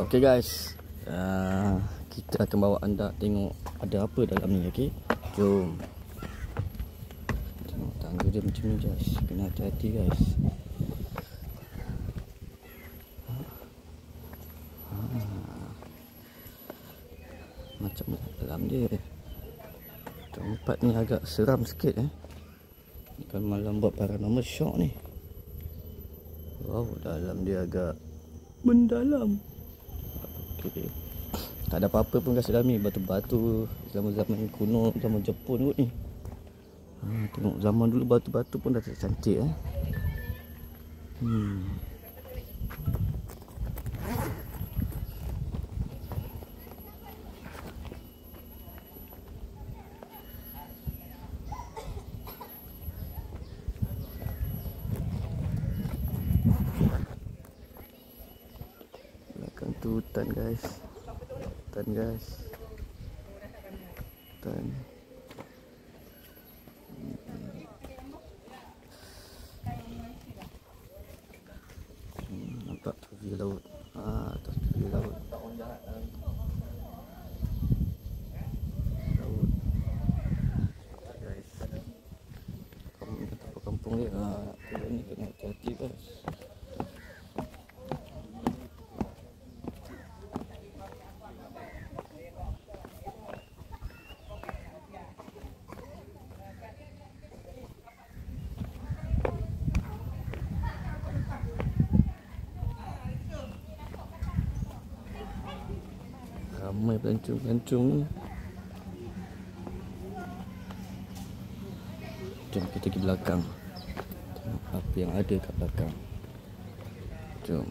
Okay guys, kita akan bawa anda tengok ada apa dalam ni. Okay, jom. Tengok tangga dia macam ni guys. Kena hati-hati guys. Macam dalam dia. Tempat ni agak seram sikit Kalau malam buat paranormal shock ni. Wow, dalam dia agak mendalam. Okay. Tak ada apa-apa pun kat dalam ni. Batu-batu zaman-zaman kuno, zaman Jepun kot ni. Tengok zaman dulu batu-batu pun dah cantik Belakang tu hutan guys. Hutan. Nampak tu view laut. Atas view laut. Guys. Kampung dia. Ni kena hati-hati guys. Ramai pelancong-pelancong ni. Jom kita pergi belakang. Tengok apa yang ada kat belakang. Jom.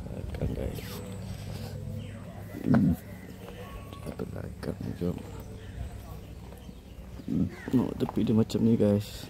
Belakang guys. Ke belakang, jom. Tengok tepi dia macam ni guys.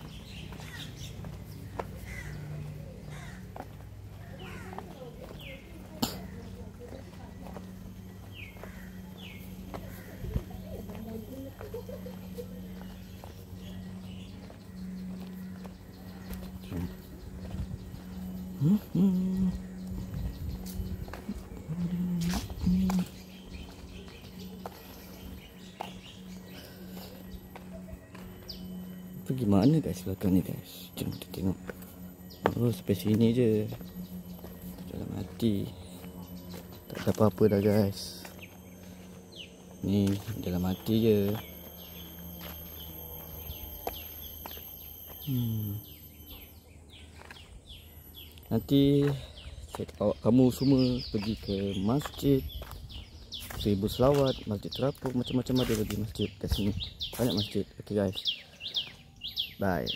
Pergi mana guys belakang ni guys? Jom kita tengok. Oh, sampai sini je. Dalam hati. Tak ada apa-apa dah guys. Ni dalam hati je. Nanti saya bawa kamu semua pergi ke masjid Seribu Selawat, Masjid Terapung, macam-macam ada lagi masjid kat sini. Banyak masjid. Okay guys. Bye.